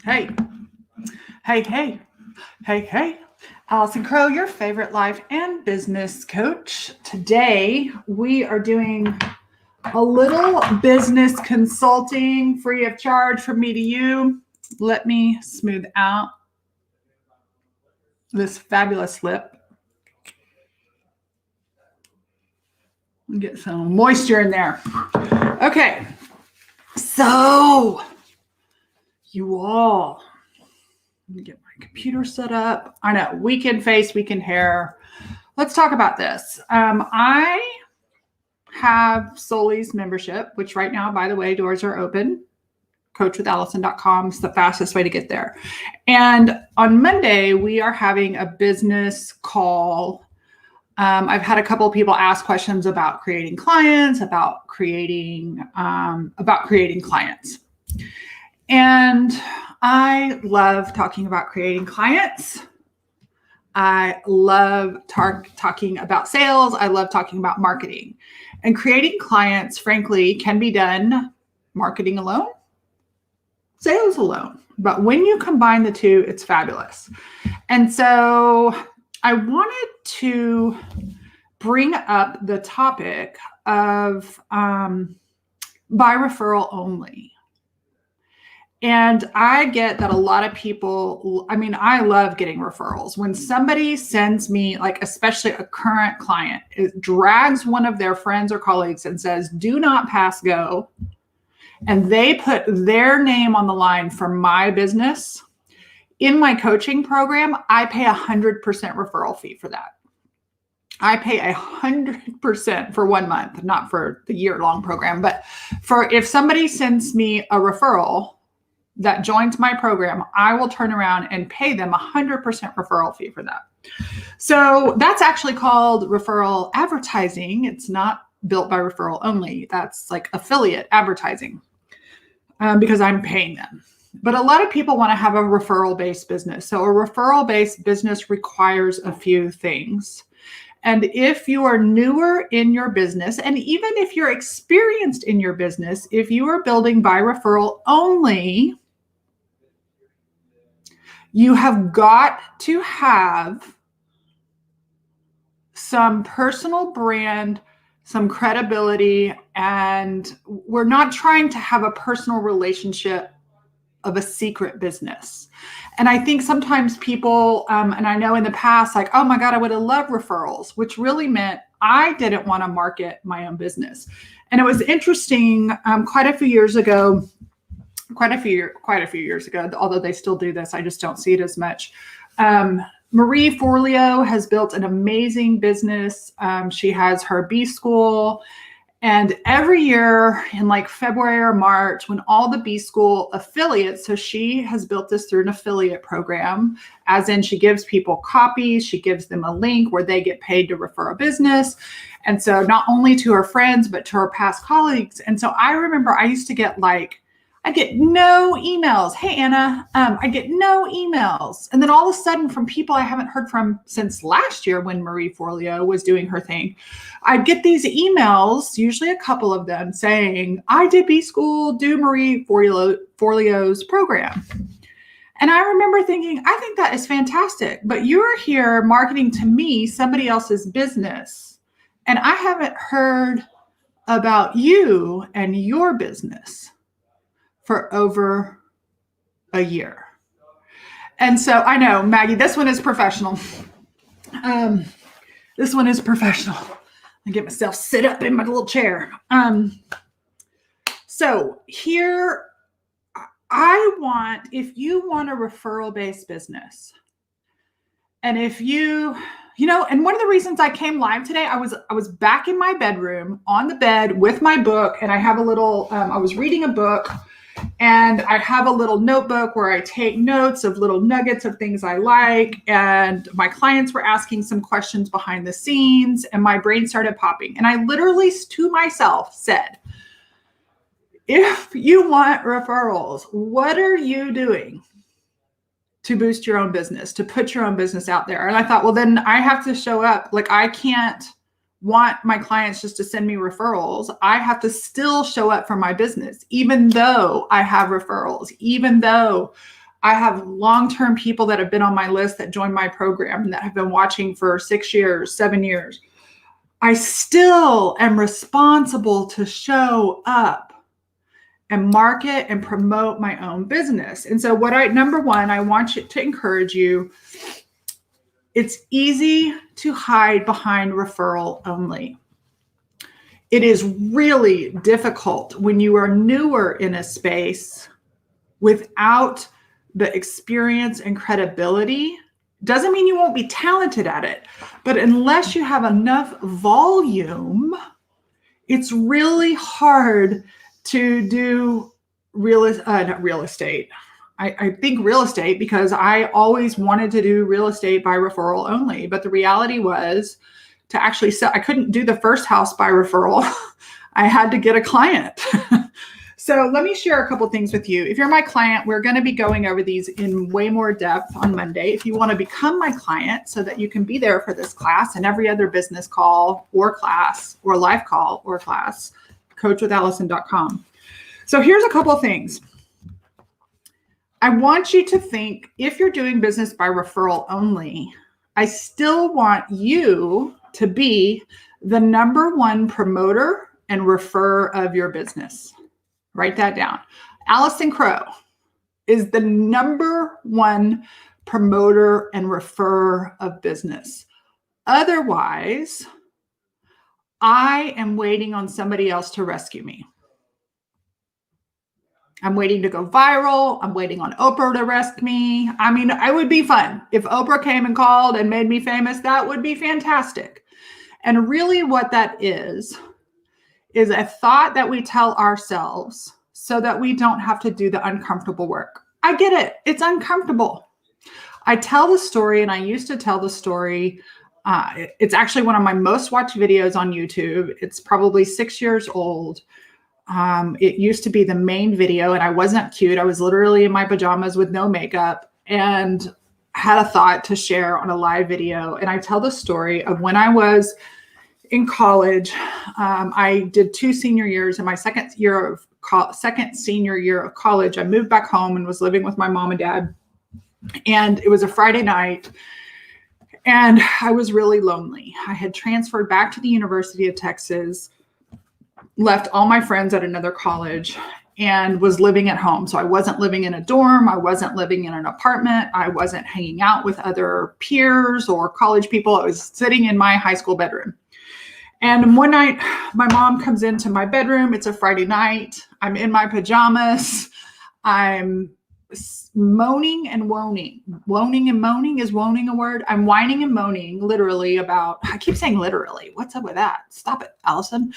Hey, hey, hey, hey. Allison Crow, your favorite life and business coach. Today, we are doing a little business consulting free of charge from me to you. Let me smooth out this fabulous lip and get some moisture in there. Okay, so you all, let me get my computer set up. I know, weekend face, weekend hair. Let's talk about this. I have Soli's membership, which right now, by the way, doors are open. Coachwithallison.com is the fastest way to get there. And on Monday, we are having a business call. I've had a couple of people ask questions about creating clients, about creating clients. And I love talking about creating clients. I love talking about sales. I love talking about marketing. And creating clients, frankly, can be done marketing alone, sales alone. But when you combine the two, it's fabulous. And so I wanted to bring up the topic of by referral only. And I get that a lot of people, I love getting referrals. When somebody sends me, like especially a current client, it drags one of their friends or colleagues and says, do not pass go. And they put their name on the line for my business. In my coaching program, I pay 100% referral fee for that. I pay 100% for 1 month, not for the year-long program, but for if somebody sends me a referral that joins my program, I will turn around and pay them 100% referral fee for that. So that's actually called referral advertising. It's not built by referral only. That's like affiliate advertising because I'm paying them. But a lot of people want to have a referral-based business. So a referral-based business requires a few things. And if you are newer in your business, and even if you're experienced in your business, if you are building by referral only, you have got to have some personal brand, some credibility, and we're not trying to have a personal relationship of a secret business. And I think sometimes people, and I know in the past, like, oh my God, I would have loved referrals, which really meant I didn't want to market my own business. And it was interesting, quite a few years ago, although they still do this, I just don't see it as much. Marie Forleo has built an amazing business. She has her B School. And every year in like February or March, when all the B School affiliates, so she has built this through an affiliate program, as in she gives people copies, she gives them a link where they get paid to refer a business. And so not only to her friends, but to her past colleagues. And so I remember I used to get I get no emails. Hey, Anna, I get no emails. And then all of a sudden from people I haven't heard from since last year when Marie Forleo was doing her thing, I'd get these emails, usually a couple of them, saying, I did B School, do Marie Forleo's program. And I remember thinking, I think that is fantastic, but you're here marketing to me somebody else's business, and I haven't heard about you and your business for over a year. And so I know, Maggie, this one is professional. This one is professional. I get myself sit up in my little chair. So here, if you want a referral-based business, and if and one of the reasons I came live today, I was back in my bedroom on the bed with my book, and I have a little, I was reading a book, and I have a little notebook where I take notes of little nuggets of things I like. And my clients were asking some questions behind the scenes, and my brain started popping. And I literally to myself said, if you want referrals, what are you doing to boost your own business, to put your own business out there? And I thought, well, then I have to show up. Like, I can't want my clients just to send me referrals. I have to still show up for my business, even though I have referrals, even though I have long-term people that have been on my list that joined my program and that have been watching for 6 years, 7 years. I still am responsible to show up and market and promote my own business. And so number one, I want you to encourage you. It's easy to hide behind referral only. It is really difficult when you are newer in a space without the experience and credibility. Doesn't mean you won't be talented at it, but unless you have enough volume, it's really hard to do not real estate. I think real estate because I always wanted to do real estate by referral only, but the reality was to actually sell, I couldn't do the first house by referral. I had to get a client. So let me share a couple things with you. If you're my client, we're going to be going over these in way more depth on Monday. If you want to become my client so that you can be there for this class and every other business call or class or live call or class, coachwithallison.com. So here's a couple of things. I want you to think, if you're doing business by referral only, I still want you to be the number one promoter and referrer of your business. Write that down. Allison Crow is the number one promoter and referrer of business. Otherwise, I am waiting on somebody else to rescue me. I'm waiting to go viral. I'm waiting on Oprah to rescue me. I mean, it would be fun. If Oprah came and called and made me famous, that would be fantastic. And really what that is a thought that we tell ourselves so that we don't have to do the uncomfortable work. I get it. It's uncomfortable. I tell the story, and I used to tell the story. It's actually one of my most watched videos on YouTube. It's probably 6 years old. It used to be the main video, and I wasn't cute. I was literally in my pajamas with no makeup and had a thought to share on a live video. And I tell the story of when I was in college. I did 2 senior years. In my second senior year of college, I moved back home and was living with my mom and dad. And it was a Friday night, and I was really lonely. I had transferred back to the University of Texas, left all my friends at another college, and was living at home. So I wasn't living in a dorm. I wasn't living in an apartment. I wasn't hanging out with other peers or college people. I was sitting in my high school bedroom. And one night, my mom comes into my bedroom. It's a Friday night. I'm in my pajamas. I'm moaning and moaning. Moaning and moaning, is moaning a word? I'm whining and moaning literally about, I keep saying literally. What's up with that? Stop it, Allison.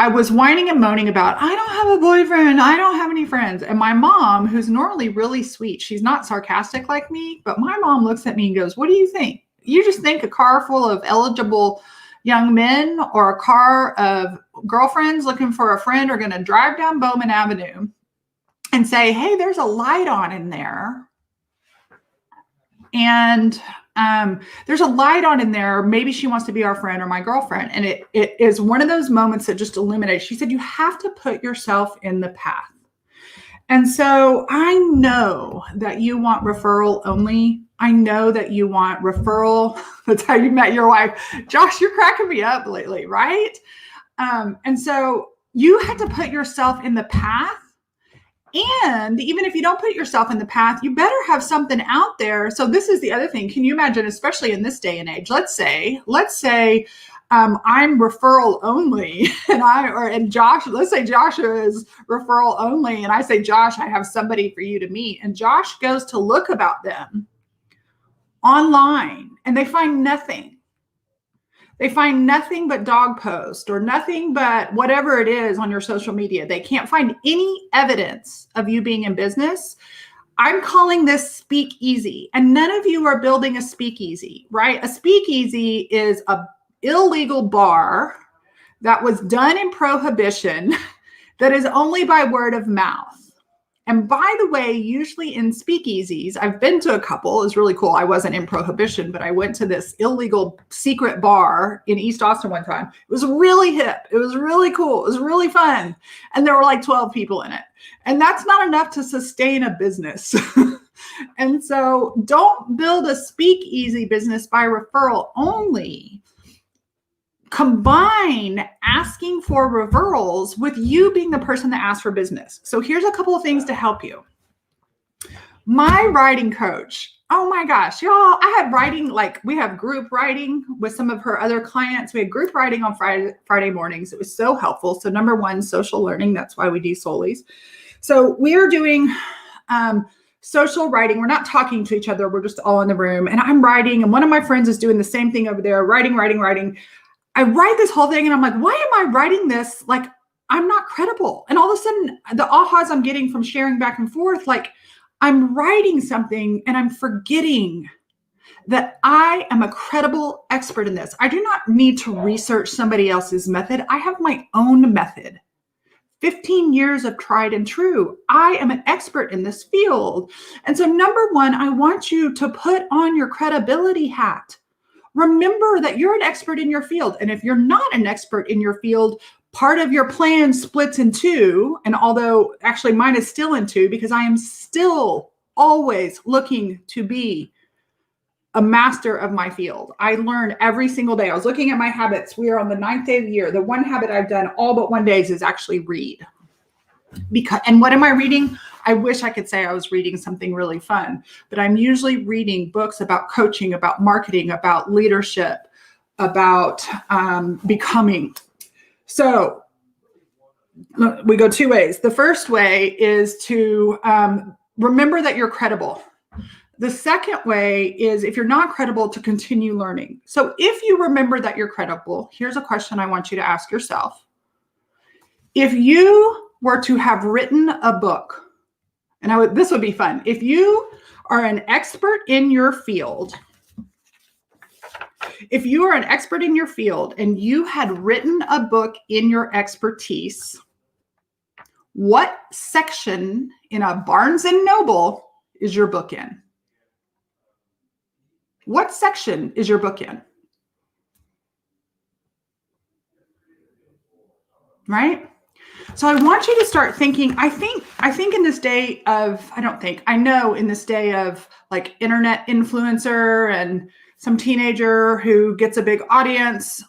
I was whining and moaning about, I don't have a boyfriend. I don't have any friends. And my mom, who's normally really sweet, she's not sarcastic like me, but my mom looks at me and goes, what do you think? You just think a car full of eligible young men or a car of girlfriends looking for a friend are going to drive down Bowman Avenue and say, hey, there's a light on in there. And there's a light on in there. Maybe she wants to be our friend or my girlfriend. And it is one of those moments that just illuminates. She said, you have to put yourself in the path. And so I know that you want referral only. I know that you want referral. That's how you met your wife. Josh, you're cracking me up lately, right? And so you have to put yourself in the path. And even if you don't put yourself in the path, you better have something out there. So this is the other thing. Can you imagine, especially in this day and age, let's say I'm referral only and Josh, let's say Joshua is referral only. And I say, Josh, I have somebody for you to meet. And Josh goes to look about them online and they find nothing. They find nothing but dog posts or nothing but whatever it is on your social media. They can't find any evidence of you being in business. I'm calling this speakeasy. And none of you are building a speakeasy, right? A speakeasy is a illegal bar that was done in prohibition that is only by word of mouth. And by the way, usually in speakeasies, I've been to a couple. It was really cool. I wasn't in Prohibition, but I went to this illegal secret bar in East Austin one time. It was really hip. It was really cool. It was really fun. And there were like 12 people in it. And that's not enough to sustain a business. And so don't build a speakeasy business by referral only. Combine asking for referrals with you being the person that asks for business. So here's a couple of things to help you. My writing coach, oh my gosh, y'all, I had writing, like we have group writing with some of her other clients. We had group writing on Friday mornings. It was so helpful. So number one, social learning. That's why we do Solies. So we are doing social writing. We're not talking to each other. We're just all in the room and I'm writing. And one of my friends is doing the same thing over there, writing. I write this whole thing and I'm like, why am I writing this? Like, I'm not credible. And all of a sudden the ahas I'm getting from sharing back and forth, like I'm writing something and I'm forgetting that I am a credible expert in this. I do not need to research somebody else's method. I have my own method. 15 years of tried and true. I am an expert in this field. And so number one, I want you to put on your credibility hat. Remember that you're an expert in your field. And if you're not an expert in your field, part of your plan splits in two. And although actually mine is still in two because I am still always looking to be a master of my field. I learn every single day. I was looking at my habits. We are on the 9th day of the year. The one habit I've done all but 1 day is actually read. And what am I reading? I wish I could say I was reading something really fun, but I'm usually reading books about coaching, about marketing, about leadership, about becoming. So we go two ways. The first way is to remember that you're credible. The second way is if you're not credible, to continue learning. So if you remember that you're credible, here's a question I want you to ask yourself. If you were to have written a book, and this would be fun. If you are an expert in your field, and you had written a book in your expertise, what section in a Barnes and Noble is your book in? What section is your book in? Right? So I want you to start thinking, I know in this day of like internet influencer and some teenager who gets a big audience,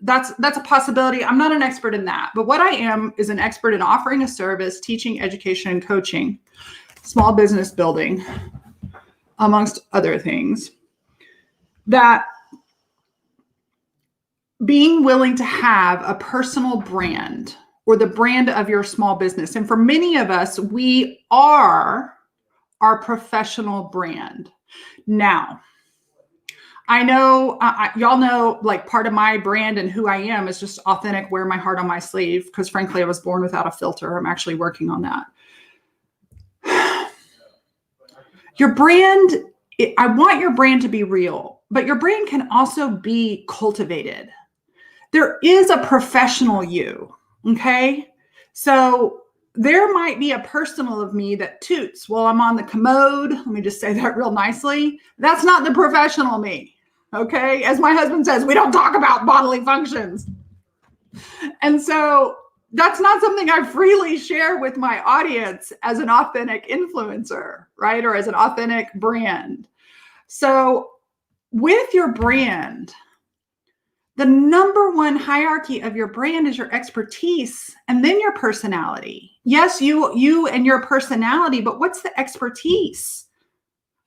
that's a possibility. I'm not an expert in that. But what I am is an expert in offering a service, teaching, education, and coaching, small business building, amongst other things, that being willing to have a personal brand or the brand of your small business. And for many of us, we are our professional brand. Now, I know, y'all know, like part of my brand and who I am is just authentic, wear my heart on my sleeve, because frankly, I was born without a filter. I'm actually working on that. Your brand, I want your brand to be real, but your brand can also be cultivated. There is a professional you, okay? So there might be a personal of me that toots while I'm on the commode. Let me just say that real nicely. That's not the professional me, okay? As my husband says, we don't talk about bodily functions. And so that's not something I freely share with my audience as an authentic influencer, right? Or as an authentic brand. So with your brand, the number one hierarchy of your brand is your expertise and then your personality. Yes, you and your personality, but what's the expertise?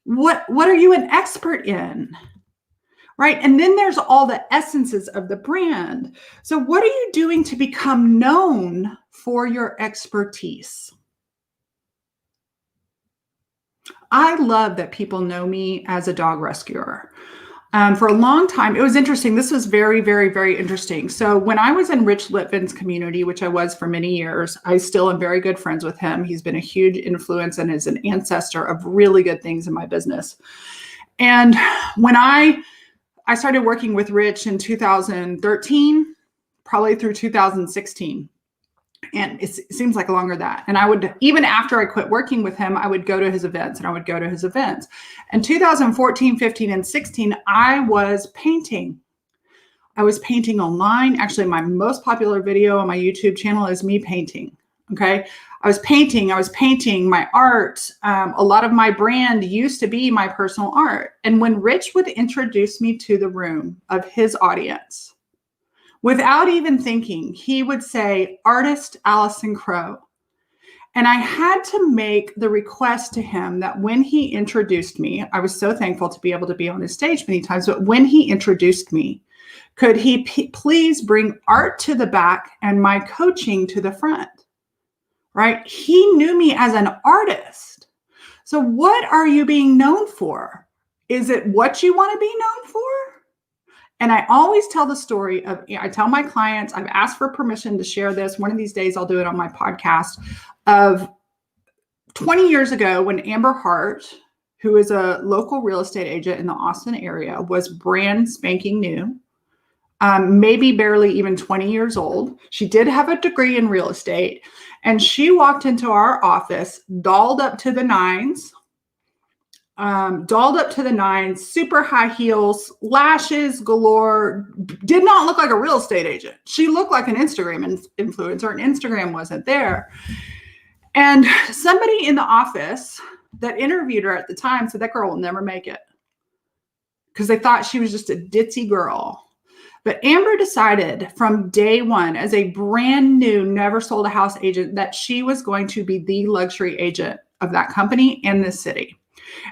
What are you an expert in? Right? And then there's all the essences of the brand. So what are you doing to become known for your expertise? I love that people know me as a dog rescuer. For a long time, it was interesting. This was very, very, very interesting. So when I was in Rich Litvin's community, which I was for many years, I still am very good friends with him. He's been a huge influence and is an ancestor of really good things in my business. And when I started working with Rich in 2013, probably through 2016. And it seems like longer than that. And I would, even after I quit working with him, I would go to his events and I would go to his events. In 2014, 15, and 16, I was painting. I was painting online. Actually, my most popular video on my YouTube channel is me painting. Okay. I was painting my art. A lot of my brand used to be my personal art. And when Rich would introduce me to the room of his audience, without even thinking, he would say, "Artist Allison Crow." And I had to make the request to him that when he introduced me, I was so thankful to be able to be on his stage many times, but when he introduced me, could he please bring art to the back and my coaching to the front, right? He knew me as an artist. So what are you being known for? Is it what you want to be known for? And I always tell the story of, I tell my clients, I've asked for permission to share this. One of these days I'll do it on my podcast, of 20 years ago when Amber Hart, who is a local real estate agent in the Austin area, was brand spanking new, maybe barely even 20 years old. She did have a degree in real estate, and she walked into our office dolled up to the nines, super high heels, lashes galore, did not look like a real estate agent. She looked like an Instagram influencer, and Instagram wasn't there. And somebody in the office that interviewed her at the time said that girl will never make it, because they thought she was just a ditzy girl. But Amber decided from day one, as a brand new, never sold a house agent, that she was going to be the luxury agent of that company and this city.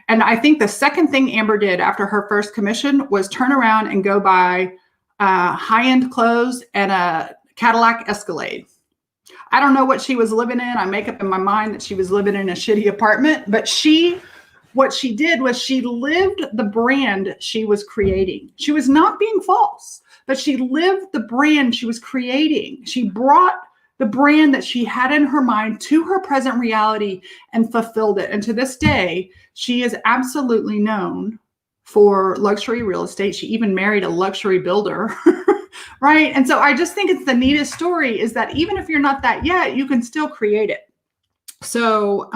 And I think the second thing Amber did after her first commission was turn around and go buy high-end clothes and a Cadillac Escalade. I don't know what she was living in. I make up in my mind that she was living in a shitty apartment, but what she did was she lived the brand she was creating. She was not being false, but she lived the brand she was creating. She brought the brand that she had in her mind to her present reality and fulfilled it. And to this day, she is absolutely known for luxury real estate. She even married a luxury builder, right? And so I just think it's the neatest story, is that even if you're not that yet, you can still create it. So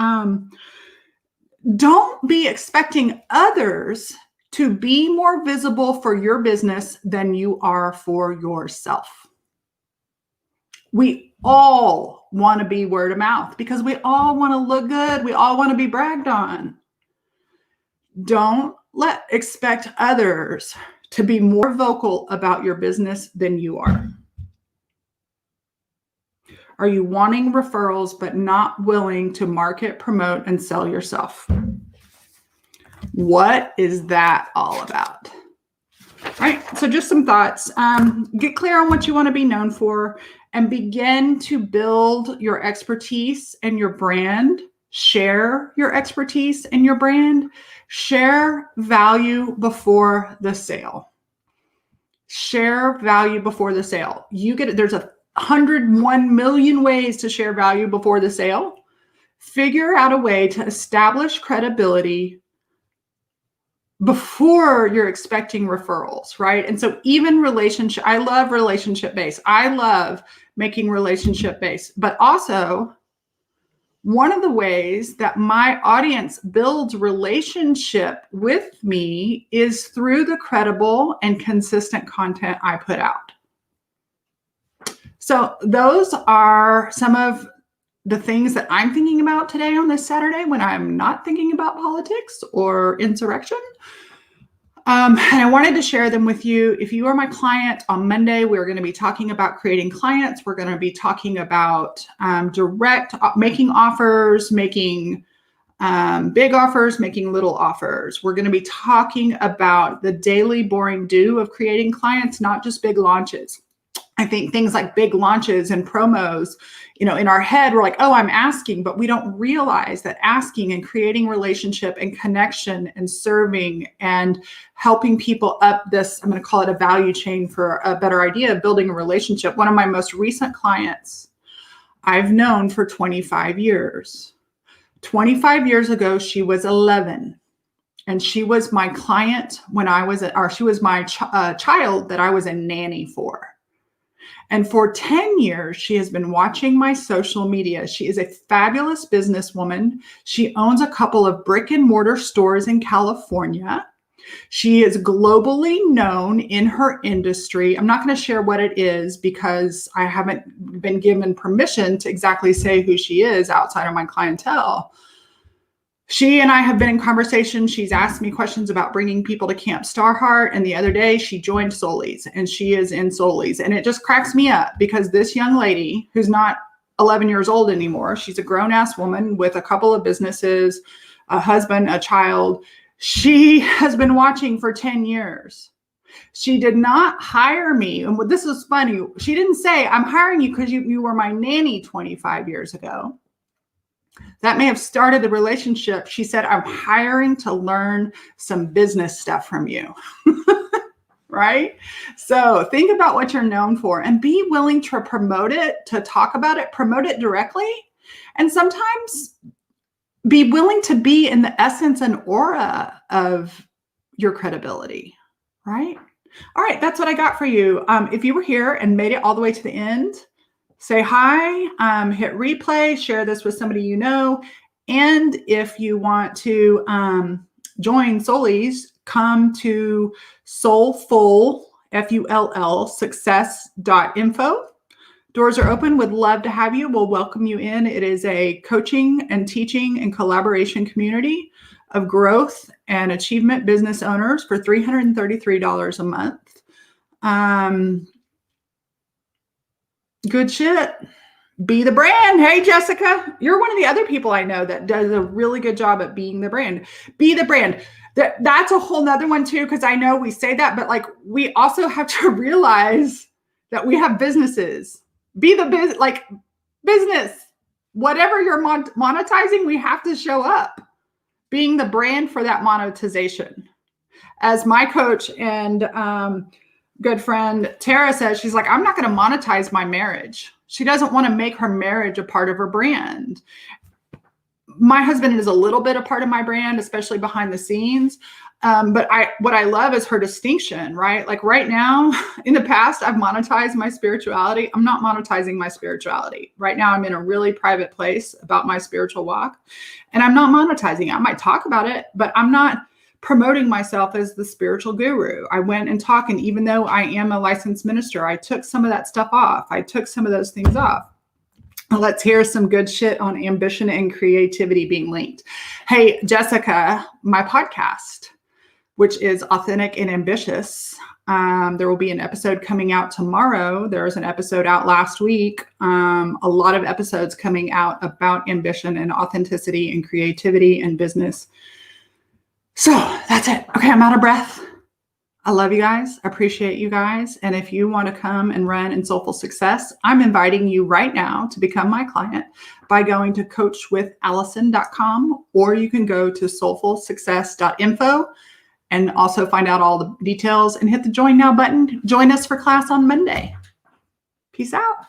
don't be expecting others to be more visible for your business than you are for yourself. We all want to be word of mouth because we all want to look good. We all want to be bragged on. Don't expect others to be more vocal about your business than you are. Are you wanting referrals but not willing to market, promote, and sell yourself? What is that all about? All right, so just some thoughts. Get clear on what you want to be known for and begin to build your expertise and your brand. Share your expertise and your brand. Share value before the sale. Share value before the sale. There's 101 million ways to share value before the sale. Figure out a way to establish credibility before you're expecting referrals, right? And so even I love relationship-based. I love making relationship-based, but also one of the ways that my audience builds relationship with me is through the credible and consistent content I put out. So those are some of the things that I'm thinking about today on this Saturday when I'm not thinking about politics or insurrection. And I wanted to share them with you. If you are my client, on Monday, we're going to be talking about creating clients. We're going to be talking about making offers, making big offers, making little offers. We're going to be talking about the daily boring do of creating clients, not just big launches. I think things like big launches and promos, in our head, we're like, oh, I'm asking, but we don't realize that asking and creating relationship and connection and serving and helping people up this, I'm going to call it a value chain for a better idea of building a relationship. One of my most recent clients I've known for 25 years. 25 years ago, she was 11. And she was my client when she was my child that I was a nanny for. And for 10 years, she has been watching my social media. She is a fabulous businesswoman. She owns a couple of brick and mortar stores in California. She is globally known in her industry. I'm not going to share what it is because I haven't been given permission to exactly say who she is outside of my clientele. She and I have been in conversation. She's asked me questions about bringing people to Camp Starheart. And the other day she joined Solis, and she is in Solis. And it just cracks me up because this young lady, who's not 11 years old anymore, she's a grown-ass woman with a couple of businesses, a husband, a child. She has been watching for 10 years. She did not hire me. And this is funny. She didn't say, I'm hiring you because you were my nanny 25 years ago. That may have started the relationship. She said, I'm hiring to learn some business stuff from you. Right? So think about what you're known for and be willing to promote it, to talk about it, promote it directly. And sometimes be willing to be in the essence and aura of your credibility, right? All right, that's what I got for you. If you were here and made it all the way to the end, say hi, hit replay, share this with somebody you know. And if you want to join Solis, come to Soulful, F-U-L-L, success.info. Doors are open. Would love to have you. We'll welcome you in. It is a coaching and teaching and collaboration community of growth and achievement business owners for $333 a month. Good shit. Be the brand. Hey, Jessica, you're one of the other people I know that does a really good job at being the brand. Be the brand. That's a whole nother one too, because I know we say that, but like we also have to realize that we have businesses. Be the business. Whatever you're monetizing, we have to show up. Being the brand for that monetization. As my coach and good friend Tara says, she's like, I'm not going to monetize my marriage. She doesn't want to make her marriage a part of her brand. My husband is a little bit a part of my brand, especially behind the scenes. But what I love is her distinction, right? Like right now, in the past, I've monetized my spirituality. I'm not monetizing my spirituality. Right now, I'm in a really private place about my spiritual walk, and I'm not monetizing it. I might talk about it, but I'm not promoting myself as the spiritual guru. I went and talked, and even though I am a licensed minister, I took some of that stuff off. I took some of those things off. Let's hear some good shit on ambition and creativity being linked. Hey, Jessica, my podcast, which is Authentic and Ambitious. There will be an episode coming out tomorrow. There was an episode out last week. A lot of episodes coming out about ambition and authenticity and creativity and business. So that's it. Okay, I'm out of breath. I love you guys. I appreciate you guys. And if you want to come and run in Soulful Success, I'm inviting you right now to become my client by going to coachwithallison.com, or you can go to soulfulsuccess.info and also find out all the details and hit the join now button. Join us for class on Monday. Peace out.